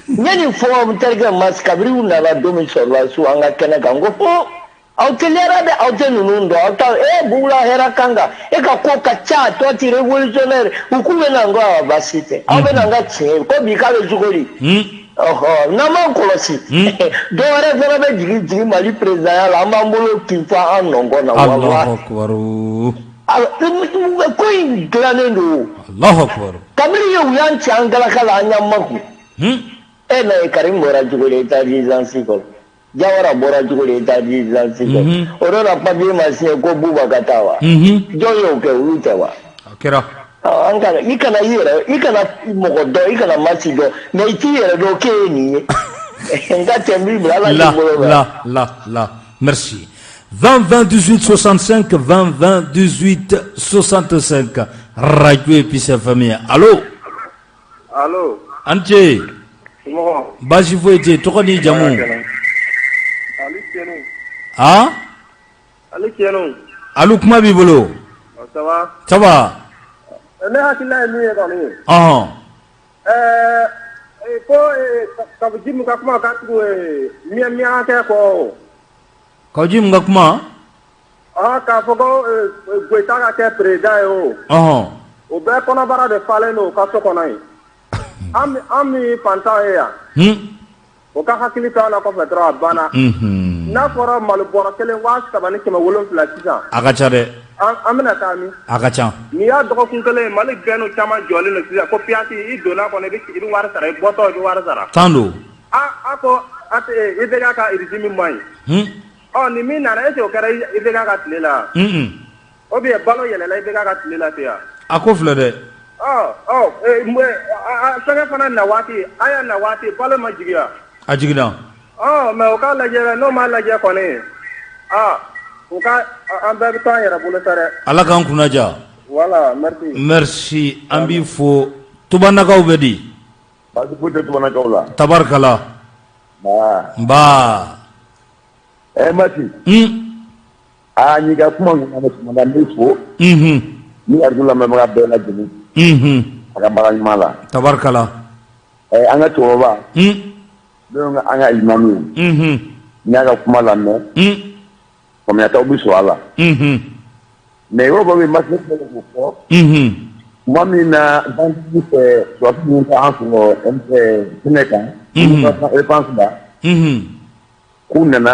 n ye nin fɔ n terikɛ mas kabiri u nana don min sɔrɔla su an ka kɛnɛ kan n ko aw teliyara dɛ aw tɛ ninnu dɔn aw ta bugula hɛrɛ kan kan e ka ko ka ca tɔ ti révolutionnaire u k'u bɛ na n ko baasi tɛ aw bɛ na n ka tiɲɛ ye ko bi k'a bɛ cogo di n'an m'an kɔlɔsi dɔ wɛrɛ fana bɛ jigin mali présidenya la an b'an bolo kin fɔ an nɔnkɔn na walahi ko in dilannen don kabiri ye u y'an ci an galaka la an y'an makun na ye Karim bɔra cogo di e ta résidence kɔnɔ Jawara bɔra cogo di e ta résidence kɔnɔ o dɔ la papier ma signé ko Buba ka taa wa jɔn y'o kɛ olu tɛ wa a kɛra i kana mɔgɔ dɔn i kana masi dɔn mais i t'i yɛrɛ dɔn k'e ye nin ye n ka tɛmɛ bila ala k'i bolo la merci 20 20 18 65 20 20 18 65 radio Epice FM. Allô Ante basi foyi tɛ tɔgɔ ni jamu alu kuma b'i bolo ça va ne hakilina ye min ye kɔni ko kabuji mun ka kuma ka tugu miyan kɛ kɔ kabuji mun ka kuma k'a fɔ ko Goyita ka kɛ président ye o bɛɛ kɔnɔbara de falen don ka so kɔnɔ yen an min fantan ye yan o ka hakili to an na kɔfɛ dɔrɔn a banna n'a fɔra malo bɔrɔ 1,770 sisan a ka ca dɛ an bɛna taa min a ka ca n'i y'a dɔgɔkun kelen Mali gɛnnu caman jɔlen don sisan ko piyasi i donna kɔnɔ i bɛ wari sara i bɔtɔ i bɛ wari sara tan don a ko IBK ka régime man ɲi ni min nana est-ce que o kɛra IBK ka tile la ou bien balo yɛlɛla IBK ka tile la ten a ko filɛ dɛ fɛngɛ fana na waati a y'a na waati balo ma jigiya a jiginna mais o k'a lajɛ n'o ma lajɛ kɔni u ka an bɛɛ bɛ to an yɛrɛ bolo sa dɛ ala k'an kunna ja voilà merci an b'i fo tubanakaw bɛ di basi foyi tɛ tubanakaw la tabarikala nba Mati n'i ka kuma ɲuman na n b'i fo ni arajo lamɛnbaga bɛɛ lajɛlen a ka baara ɲuman la tabarikala an ka cɛkɔrɔba n'o ye an ka imamu ye n'i y'a ka kuma lamɛn faamuyataw bɛ sɔrɔ a la mais yɔrɔ dɔ bɛ yen Mati ne tun bɛ k'o fɔ tuma min na bantigi fɛ surasi min ka an sɔrɔ sɛnɛ kan réponse la k'u nana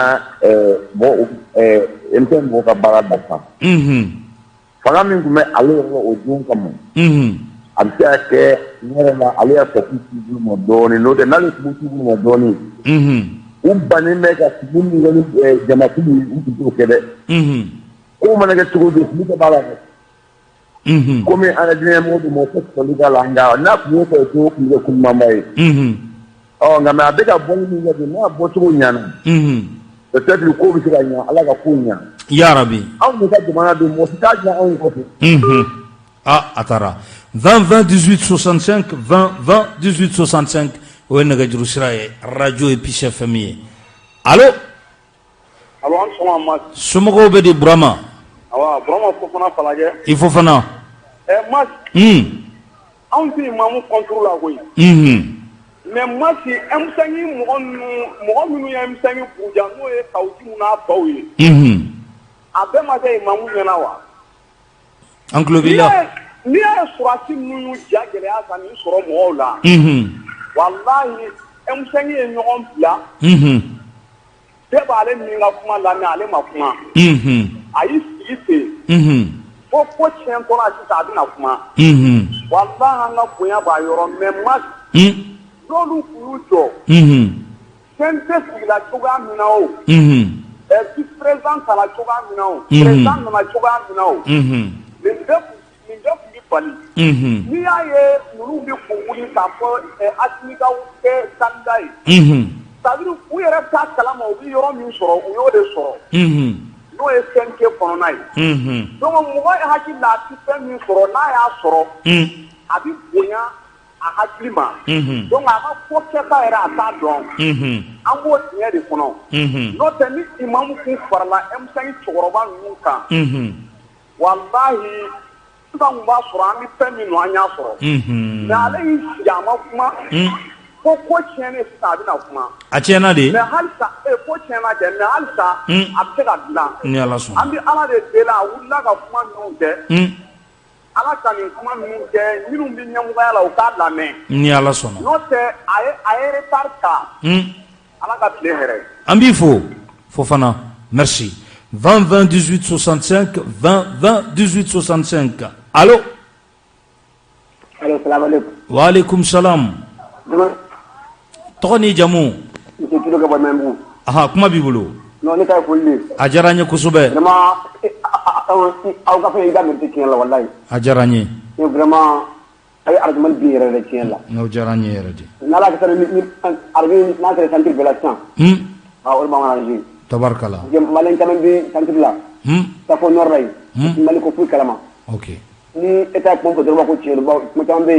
MTN mɔgɔw ka baara dafa fanga min tun bɛ ale yɛrɛ o don kama a bɛ se ka kɛ ne yɛrɛ la ale y'a fɛ k'u t'u bolo ma dɔɔnin n'o tɛ n'ale tun t'u bolo ma dɔɔnin u bannen bɛ ka sigi min kɛ ni jamakulu u tun t'o kɛ dɛ k'o mana kɛ cogo di fili tɛ b'a la dɛ Komi anadine mo mo ko soliga langa na ko ko ko ko ko mama yi oh ngame abega bonni ni de na boto nyana peut-être ko bi sira nya ala ka kunya ya rabbi aw mo ka demana de mo stage na on ko ah atara 20 20 18 65 20 20 18 65 o naga juru siraye radio et puis famille allo allo an soma ma sumogo be di Brahma awa Brahma ko fana falaje il faut fana mas an fi mamu contrôle la koy mais mas emsangi mo minnu ya emsangi buja no e tawti muna bawi abe ma de mamu nyana wa Uncle Bila ni ya surati nunu jagere asa ni soro mo la wallahi emsangi e nyon bla te bale mi nga kuma la ni ale ma kuma ayi sise ko chen ko la sisa adina kuma wallahi nga kunya ba yoro memma lolu kujo sente sigla choga minao vice president la choga minao president na choga minao Lindep bali ni aye nuru bi kunguni ka fo atnika ke sandai sabiru ku yere ta kalama obi yoro min soro u yo de soro no e senke kono nai so mo mo haki la ti fen min soro na ya soro abi bonya a hakima so ma ka ko ke ka era ta don an go tiye de kono no te ni imam ku farla em san chogoroba nunka wallahi san ba soro an fen min no anya soro na ale ya ma kuma ko chene sa na kuma a chena de me halsa ko chena de me halsa abtega dila ni ala so ambi ala de dela wulla ka kuma non de ala kan kuma non de minnu bi nyamuga la o ka la me ni ala so no te ay retarka ala ka ple here ambi fo fana merci 20 20 18 65 20 20 18 65 allo salam alaikum wa alaikum salam toni jamu monsieur kilo ga bonambu aha kuma bibulu no ni kay kulli ajaranye kusube vraiment aw ga fay gamir ci la wallahi ajaranye yo vraiment ay argument bi yere ci la no jaranye yere di nala ga tan ni argument na ko sentir belation ol ma wana ji tabarkala je malen tamen bi sentir la ta fo nor ray maliko fu kalama okay ni état ko do ko ci ba ma tambe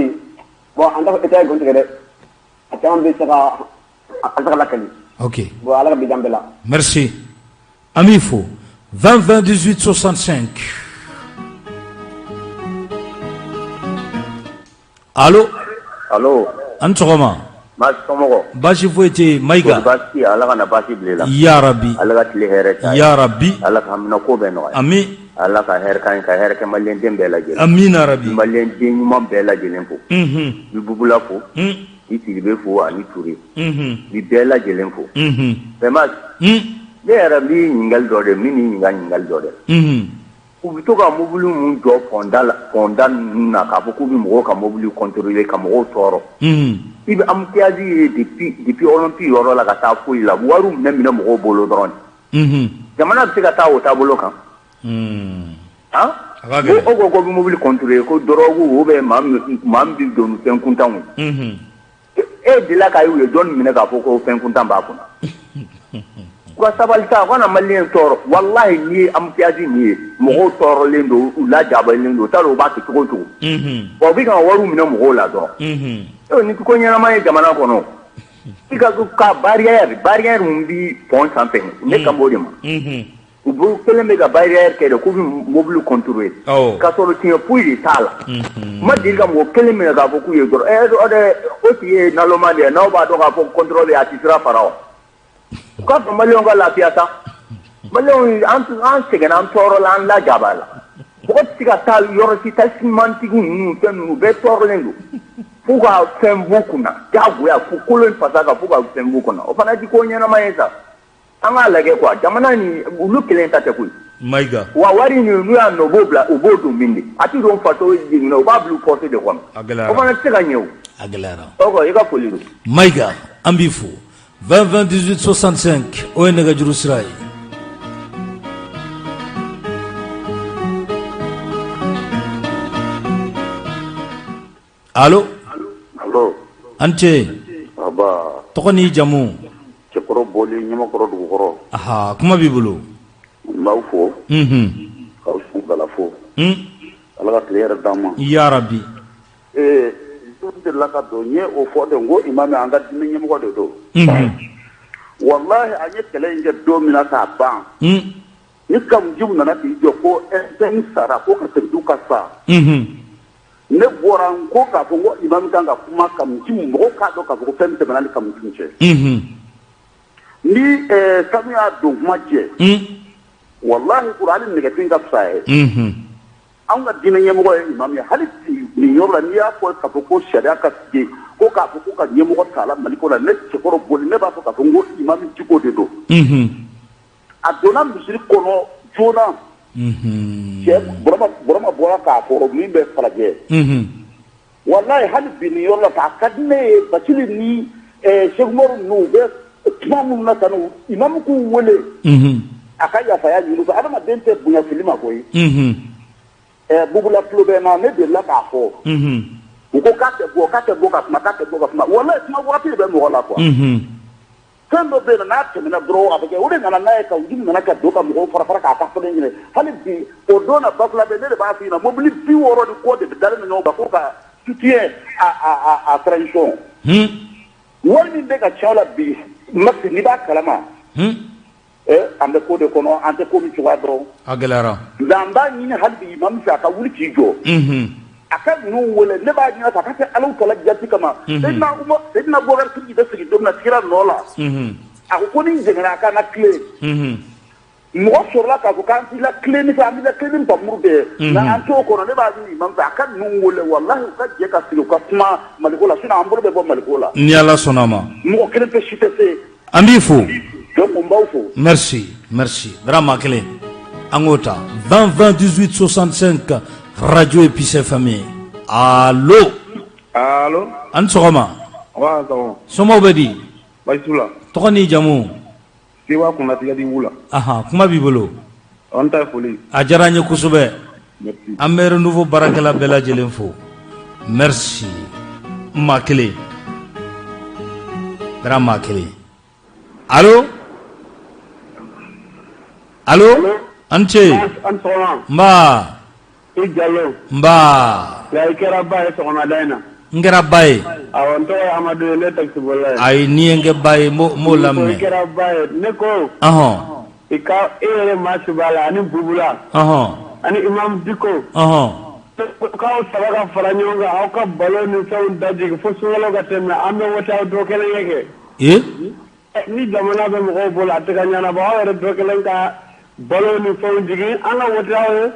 bon anda ko état ko de ok. Merci. Amifo. 20 20 18 65. Allô? Allô? Antoroma. Bashi Fouete, Maïga. Ya Rabbi. Ya Rabbi. Ami. Allah ka her ke malen dem bela jele amina rabbi malen dem mom bela jele fo bi bubula fo iti be fo ani turi bi bela jele fo vraiment ne era bi ngal do de mini ngal do de ku bi to ka mobulu mun do fonda na ka fo ku bi mo ka mobulu contrôler ka mo toro ibi am tiazi depuis olympique yoro la ka ta fo ila waru mina mo bolo dron jamana bi ka ta o tabolo kan o ko mobile contrôler ko dorogu o be mam bi donu fen kuntan e dila kay we don mine ka foko fen kuntan ba kuna ko sabalta ko na malien toro wallahi ni am tiaji ni mo toro lendo la jabal lendo talo ba ki to to o bi kan waru mine mo la do o ni ko nyana mai jamana ko no tika ka barrière mbi pont santé ne kambodi ma ubu keleme ga barrière ke de ko bi mobile contrôler ka solo tinya puyi tala ma dirga mo keleme ga fo ku ye do o ti e na lo mande na ba do ga fo contrôler atisra farao ka ko malion ga la piata malion an segena an toro lan la jabala ko ti ga tal yoro ti tasmanti gun tenu be toro lengo fu ga sembu kuna jagu ya fu kolon pasaga fu ga sembu kuna o fana ti ko nyana maesa anga lage kwa jamana ni ulu kelenta te kuy maiga wa wari ni nu ya no bobla o bodu mindi ati don fato di no ba blue porte de kwam o bana tsega nyew aglara ogo iga poliru maiga ambifu 20 20 18 65 o enega jurusrai Allo. Allo. Ante. Aba. Tokoni jamu. Cekoro boli nyama koro dugukoro. Aha, kuma b'i bolo. M'aw fo. K'aw su bala fo. Ala ka tile yɛrɛ d'an ma. Ya Rabbi. N delila ka don n ye o fɔ de n ko imam an ka diinɛ ɲɛmɔgɔ de don. Wallahi an ye kɛlɛ in kɛ don min na k'a ban. Ni kamujiw nana k'i jɔ ko ɛn sara ko ka segin ka sa. Ne bɔra n ko k'a fɔ n ko imam kan ka kuma kamuji mɔgɔw k'a dɔn k'a fɔ ko fɛn min tɛmɛna ni kamujiw cɛ. Ni kami y'a don kuma cɛ. Wallahi Kur'ani nɛgɛfin ka fisa ye. An ka diinɛ ɲɛmɔgɔ ye imam ye hali nin yɔrɔ la n'i y'a fɔ k'a fɔ ko sariya ka sigi ko k'a fɔ ko ka ɲɛmɔgɔ ta la Mali ko la ne cɛkɔrɔ boli ne b'a fɔ k'a fɔ n ko imam jiko de don. A donna misiri kɔnɔ joona. Cɛ Burama bɔra k'a fɔ min bɛ Falajɛ. Wallahi hali bi nin yɔrɔ la a ka di ne ye Basili ni Cheikh Umaru ninnu u bɛ tuma minnu na tan imam k'u wele. A ka yafaya ɲini fɛ adamaden tɛ bonya fili ma koyi. Bubula tulo bɛ na ne delila k'a fɔ. U ko k'a tɛ bɔ ka kuma wallahi kuma waati de bɛ mɔgɔ la quoi. Fɛn dɔ bɛ yen n'a tɛmɛna dɔrɔn a bɛ kɛ o de nana n'a ye ka wuli nana ka don ka mɔgɔw fara fara k'a ka fɛn ɲini hali bi o don na Bafula bɛ ne de b'a f'i ɲɛna mobili 60 de kɔ de dalen bɛ ɲɔgɔn kan ko ka soutien à transition. Wari min bɛ ka cɛw la bi Maxi n'i b'a kalama. An bɛ ko de kɔnɔ an tɛ ko min cogoya dɔn. A gɛlɛyara. Nka an b'a ɲini hali bi imam fɛ a ka wuli k'i jɔ. A ka ninnu wele ne b'a ɲini a ka kɛ Alahu Taala jati kama. Seydina Bubakar Sidiki bɛ sigi don min na sigira nɔ la. A ko ni n jɛngɛna a kan ka tile. Mɔgɔ sɔrɔla k'a fɔ k'an t'i la tile ni fɛ an b'i la tile ni nbamuru bɛɛ. Nka an t'o kɔnɔ ne b'a ɲini imam fɛ a ka ninnu wele walahi u ka jɛ ka sigi u ka kuma Maliko la sinon an bolo bɛ bɔ Maliko la. Ni Ala sɔnna ma. Mɔgɔ kelen tɛ si tɛ se. An b'i fo. Donc n b'aw fo. Merci. Drama kelen. An k'o ta 20 20 18 65 radio Epice FM. Allo. An ni sɔgɔma. Somɔgɔw bɛ di? Baasi la. Tɔgɔ ni jamu? Sewa Kunnatɛ di Wula. Kuma b'i bolo. An ta ye foli. A diyara n ye kosɛbɛ. An bɛ renouveau baarakɛla bɛɛ lajɛlen fo. Merci. Maa kelen. Kɛra maa kelen. Allo. An ce. An sɔgɔma. Nba. I Jalo. Nba. Ya i kɛra ba ye sɔgɔmada in na. N kɛra ba ye. Awɔ n tɔgɔ ye Amadu ye ne taxibɔla ye. Ayi n'i ye n kɛ ba ye m'o lamɛn. I kɛra ba ye ne ko. I ka e yɛrɛ maa si b'a la ani Bubula. Ani Imam Diko. K'aw saba ka fara ɲɔgɔn kan aw ka balo ni fɛnw dajigi fo sunkalo ka tɛmɛ an bɛ wote aw dɔ kelen kɛ. Ni jamana bɛ mɔgɔw bolo a tɛ ka ɲɛnabɔ aw yɛrɛ dɔ kelen ka balo ni fɛnw jigin an ka wote aw ye.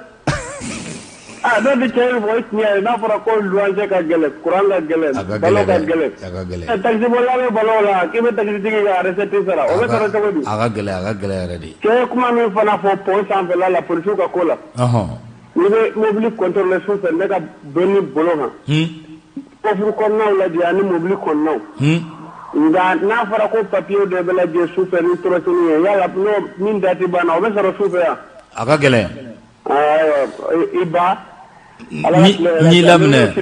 Dɔ de cɛ ye fɔ tiɲɛ ye n'a fɔra ko luwanse ka gɛlɛn kuran ka gɛlɛn balo ka gɛlɛn. Taxibɔla bɛ balo la k'i bɛ taxitigi ka recette sara o bɛ sara cogo di. A ka gɛlɛn yɛrɛ de. Cɛ ye kuma min fana fɔ pont sanfɛla la polisiw ka ko la. N'i bɛ mobili contrôler su fɛ ne ka donni bolo kan. Kɔfuru kɔnɔnaw lajɛ ani mobili kɔnɔnaw. Nka n'a fɔra ko papier dɔ bɛ lajɛ su fɛ ni trottoir ye yala n'o min date banna o bɛ sɔrɔ su fɛ yan. A ka gɛlɛn. I ba. N'i laminɛ.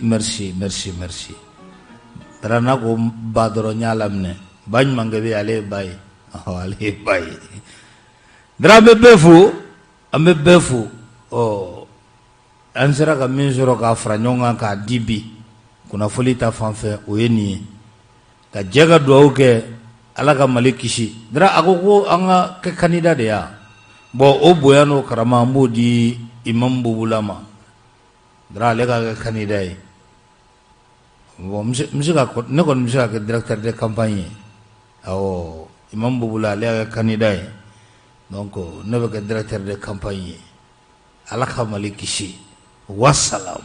Merci. Tara n'a ko ba dɔrɔn n y'a laminɛ. Ba ɲumankɛ bɛ ale ye ba ye. Ale ye ba ye. Dara an bɛ bɛɛ fo. An sera ka min sɔrɔ k'a fara ɲɔgɔn kan k'a di bi. Kunnafoni ta fanfɛ o ye nin ye. Ka jɛ ka dugawu kɛ Ala ka Mali kisi. Dara a ko an ka kɛ candidat de ya. Bon o bonya n'o karama an b'o di Imam Bubula ma. Dara ale ka kɛ candidat ye. Bon ne kɔni bɛ se ka kɛ directeur de campagne ye. Imam Bubula ale ka kɛ candidat ye. Donc ne bɛ kɛ directeur de campagne ye. Ala ka Mali kisi. Wassalam.